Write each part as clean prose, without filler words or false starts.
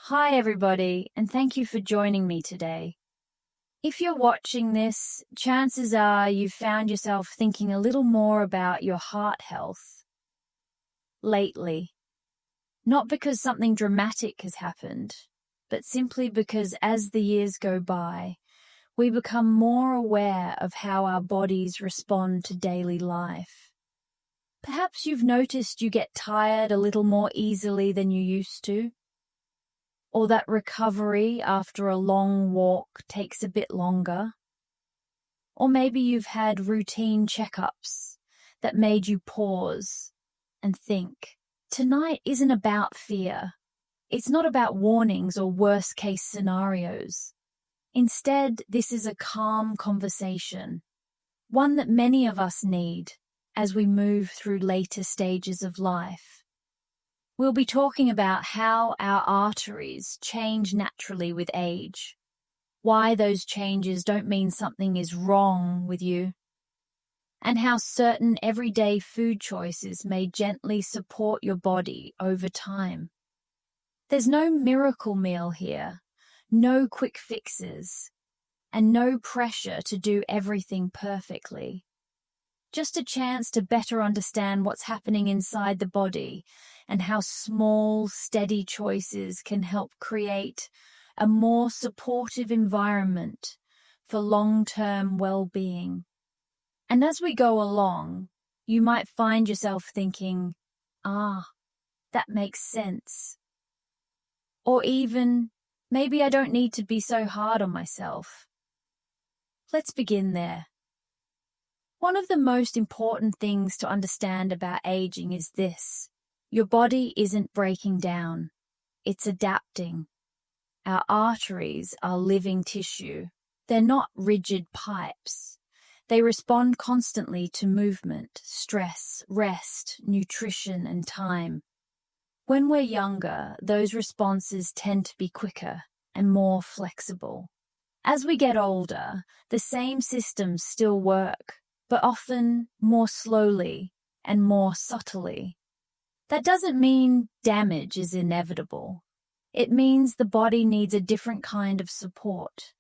Hi, everybody, and thank you for joining me today. If you're watching this, chances are you've found yourself thinking a little more about your heart health lately. Not because something dramatic has happened, but simply because as the years go by, we become more aware of how our bodies respond to daily life. Perhaps you've noticed you get tired a little more easily than you used to, or that recovery after a long walk takes a bit longer. Or maybe you've had routine checkups that made you pause and think. Tonight isn't about fear. It's not about warnings or worst-case scenarios. Instead, this is a calm conversation, one that many of us need as we move through later stages of life. We'll be talking about how our arteries change naturally with age, why those changes don't mean something is wrong with you, and how certain everyday food choices may gently support your body over time. There's no miracle meal here, no quick fixes, and no pressure to do everything perfectly. Just a chance to better understand what's happening inside the body and how small, steady choices can help create a more supportive environment for long-term well-being. And as we go along, you might find yourself thinking, that makes sense. Or even, maybe I don't need to be so hard on myself. Let's begin there. One of the most important things to understand about aging is this. Your body isn't breaking down. It's adapting. Our arteries are living tissue. They're not rigid pipes. They respond constantly to movement, stress, rest, nutrition, and time. When we're younger, those responses tend to be quicker and more flexible. As we get older, the same systems still work, but often more slowly and more subtly. That doesn't mean damage is inevitable. It means the body needs a different kind of support.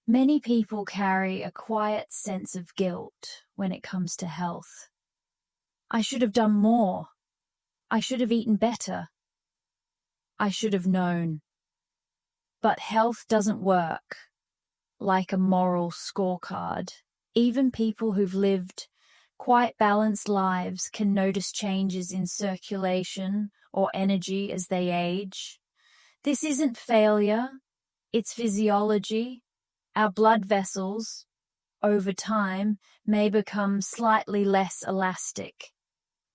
Many people carry a quiet sense of guilt when it comes to health. I should have done more. I should have eaten better. I should have known. But health doesn't work like a moral scorecard. Even people who've lived quite balanced lives can notice changes in circulation or energy as they age. This isn't failure, it's physiology. Our blood vessels, over time, may become slightly less elastic.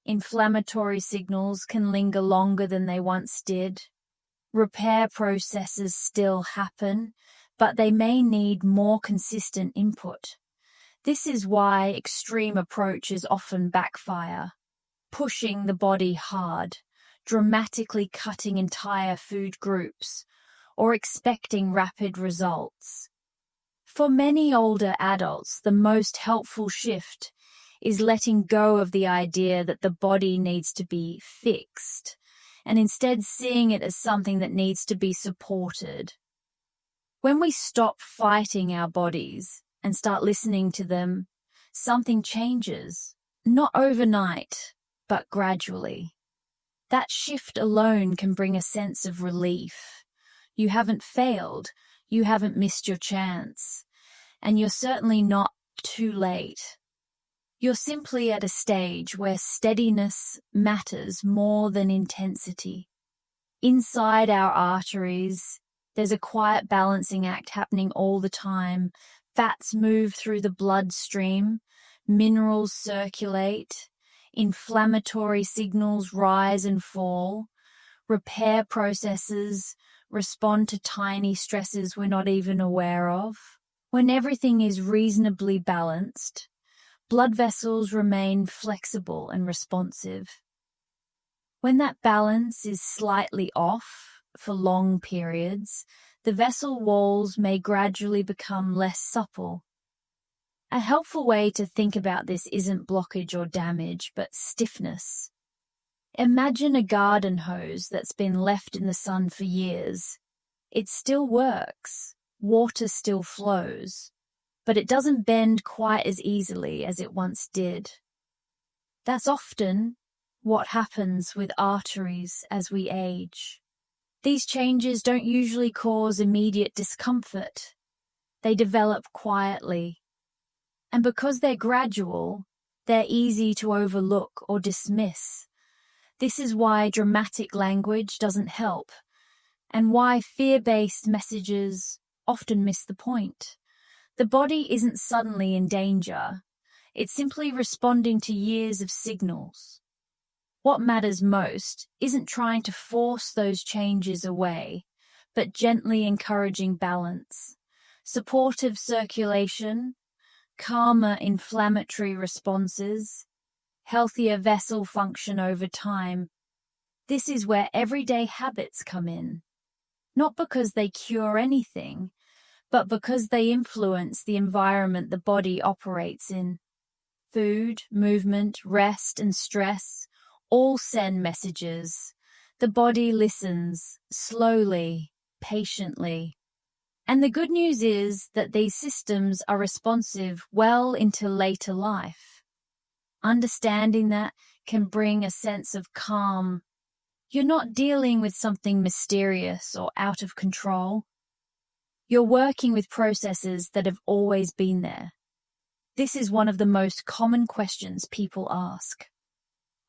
Inflammatory signals can linger longer than they once did. Repair processes still happen, but they may need more consistent input. This is why extreme approaches often backfire, pushing the body hard, dramatically cutting entire food groups, or expecting rapid results. For many older adults, the most helpful shift is letting go of the idea that the body needs to be fixed, and instead seeing it as something that needs to be supported. When we stop fighting our bodies and start listening to them, something changes, not overnight, but gradually. That shift alone can bring a sense of relief. You haven't failed, you haven't missed your chance, and you're certainly not too late. You're simply at a stage where steadiness matters more than intensity. Inside our arteries, there's a quiet balancing act happening all the time. Fats move through the bloodstream, minerals circulate, inflammatory signals rise and fall, repair processes respond to tiny stresses we're not even aware of. When everything is reasonably balanced, blood vessels remain flexible and responsive. When that balance is slightly off for long periods, the vessel walls may gradually become less supple. A helpful way to think about this isn't blockage or damage, but stiffness. Imagine a garden hose that's been left in the sun for years. It still works, water still flows, but it doesn't bend quite as easily as it once did. That's often what happens with arteries as we age. These changes don't usually cause immediate discomfort. They develop quietly. And because they're gradual, they're easy to overlook or dismiss. This is why dramatic language doesn't help, and why fear-based messages often miss the point. The body isn't suddenly in danger. It's simply responding to years of signals. What matters most isn't trying to force those changes away, but gently encouraging balance, supportive circulation, calmer inflammatory responses, healthier vessel function over time. This is where everyday habits come in, not because they cure anything, but because they influence the environment the body operates in. Food, movement, rest, and stress all send messages. The body listens, slowly, patiently. And the good news is that these systems are responsive well into later life. Understanding that can bring a sense of calm. You're not dealing with something mysterious or out of control. You're working with processes that have always been there. This is one of the most common questions people ask.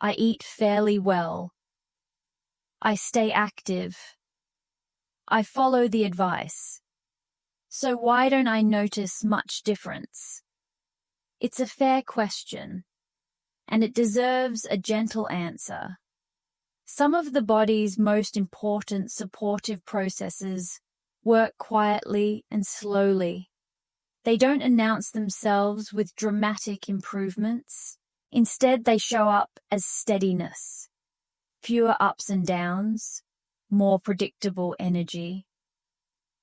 I eat fairly well. I stay active. I follow the advice. So why don't I notice much difference? It's a fair question, and it deserves a gentle answer. Some of the body's most important supportive processes work quietly and slowly. They don't announce themselves with dramatic improvements. Instead, they show up as steadiness, fewer ups and downs, more predictable energy,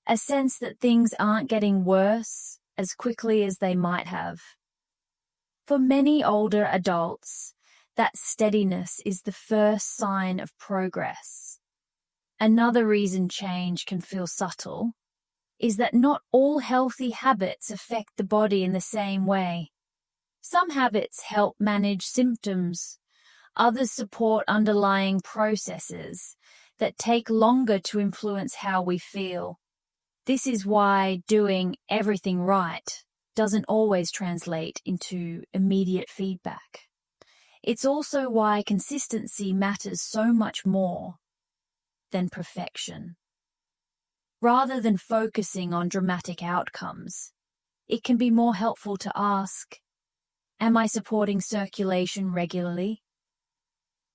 a sense that things aren't getting worse as quickly as they might have. For many older adults, that steadiness is the first sign of progress. Another reason change can feel subtle is that not all healthy habits affect the body in the same way. Some habits help manage symptoms. Others support underlying processes that take longer to influence how we feel. This is why doing everything right doesn't always translate into immediate feedback. It's also why consistency matters so much more than perfection. Rather than focusing on dramatic outcomes, it can be more helpful to ask, am I supporting circulation regularly?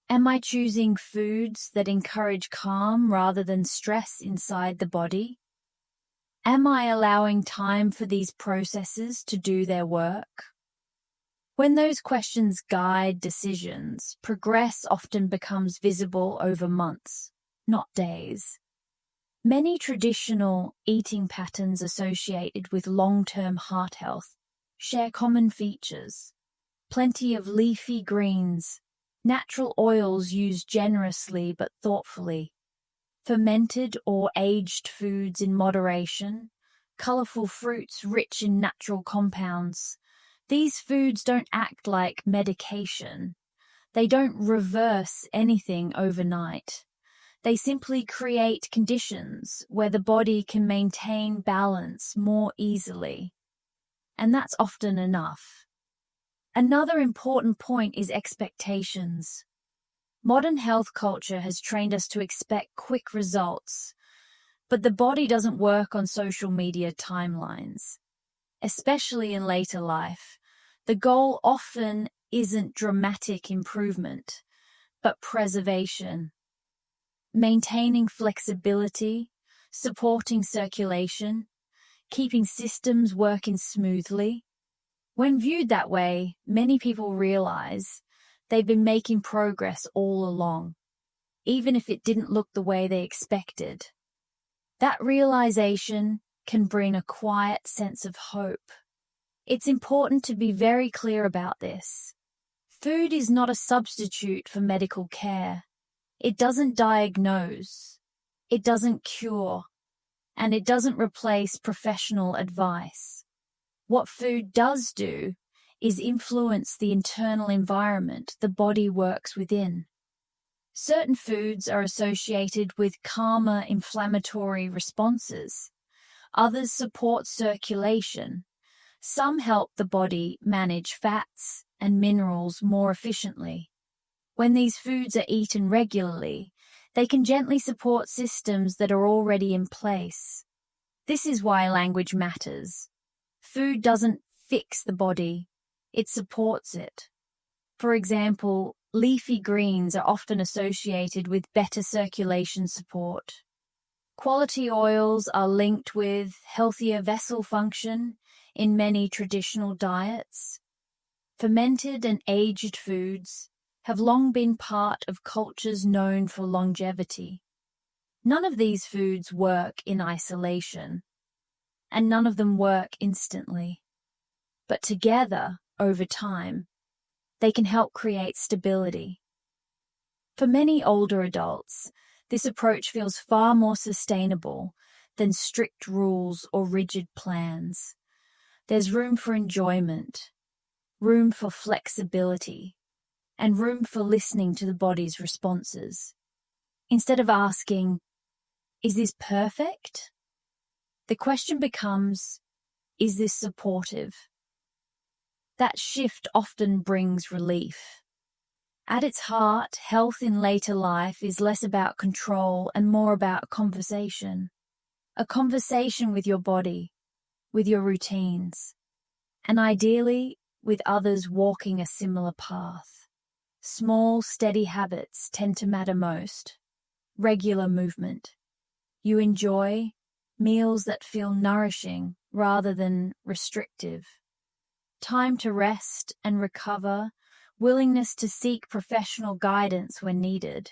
Am I choosing foods that encourage calm rather than stress inside the body? Am I allowing time for these processes to do their work? When those questions guide decisions, progress often becomes visible over months, not days. Many traditional eating patterns associated with long-term heart health share common features. Plenty of leafy greens, natural oils used generously but thoughtfully, fermented or aged foods in moderation, colorful fruits rich in natural compounds. These foods don't act like medication. They don't reverse anything overnight. They simply create conditions where the body can maintain balance more easily. And that's often enough. Another important point is expectations. Modern health culture has trained us to expect quick results, but the body doesn't work on social media timelines. Especially in later life, the goal often isn't dramatic improvement, but preservation. Maintaining flexibility, supporting circulation, keeping systems working smoothly. When viewed that way, many people realize they've been making progress all along, even if it didn't look the way they expected. That realization can bring a quiet sense of hope. It's important to be very clear about this. Food is not a substitute for medical care. It doesn't diagnose, it doesn't cure, and it doesn't replace professional advice. What food does do is influence the internal environment the body works within. Certain foods are associated with calmer inflammatory responses. Others support circulation. Some help the body manage fats and minerals more efficiently. When these foods are eaten regularly, they can gently support systems that are already in place. This is why language matters. Food doesn't fix the body, it supports it. For example, leafy greens are often associated with better circulation support. Quality oils are linked with healthier vessel function in many traditional diets. Fermented and aged foods have long been part of cultures known for longevity. None of these foods work in isolation, and none of them work instantly. But together, over time, they can help create stability. For many older adults, this approach feels far more sustainable than strict rules or rigid plans. There's room for enjoyment, room for flexibility, and room for listening to the body's responses. Instead of asking, "Is this perfect?" the question becomes, "Is this supportive?" That shift often brings relief. At its heart, health in later life is less about control and more about conversation. A conversation with your body, with your routines, and ideally with others walking a similar path. Small, steady habits tend to matter most. Regular movement. You enjoy meals that feel nourishing rather than restrictive. Time to rest and recover, willingness to seek professional guidance when needed.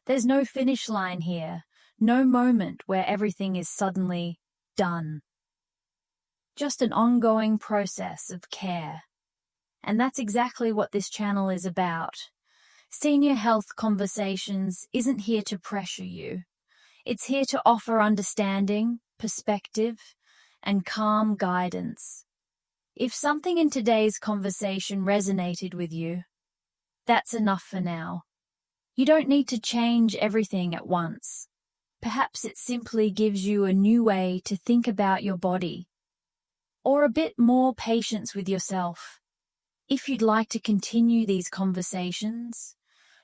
There's no finish line here, no moment where everything is suddenly done. Just an ongoing process of care. And that's exactly what this channel is about. Senior Health Conversations isn't here to pressure you. It's here to offer understanding, perspective, and calm guidance. If something in today's conversation resonated with you, that's enough for now. You don't need to change everything at once. Perhaps it simply gives you a new way to think about your body, or a bit more patience with yourself. If you'd like to continue these conversations,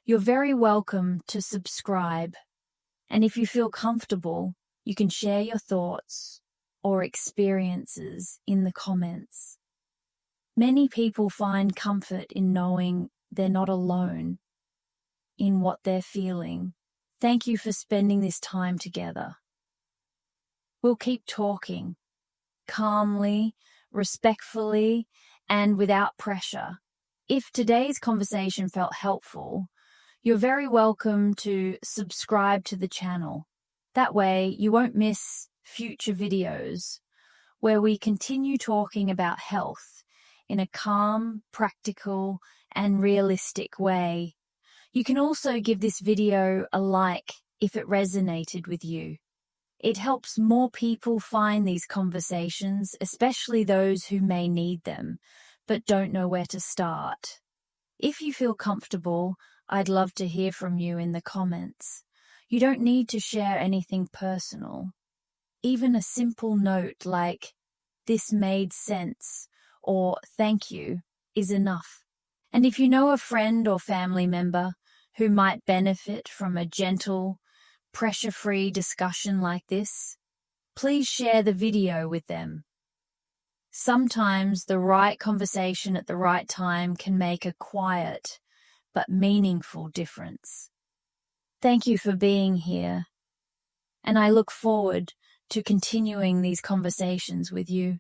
you're very welcome to subscribe. And if you feel comfortable, you can share your thoughts or experiences in the comments. Many people find comfort in knowing they're not alone in what they're feeling. Thank you for spending this time together. We'll keep talking, calmly, respectfully, and without pressure. If today's conversation felt helpful, you're very welcome to subscribe to the channel. That way you won't miss future videos where we continue talking about health in a calm, practical, and realistic way. You can also give this video a like if it resonated with you. It helps more people find these conversations, especially those who may need them, but don't know where to start. If you feel comfortable, I'd love to hear from you in the comments. You don't need to share anything personal. Even a simple note like, "This made sense," or "Thank you," is enough. And if you know a friend or family member who might benefit from a gentle, pressure-free discussion like this, please share the video with them. Sometimes the right conversation at the right time can make a quiet but meaningful difference. Thank you for being here, and I look forward to continuing these conversations with you.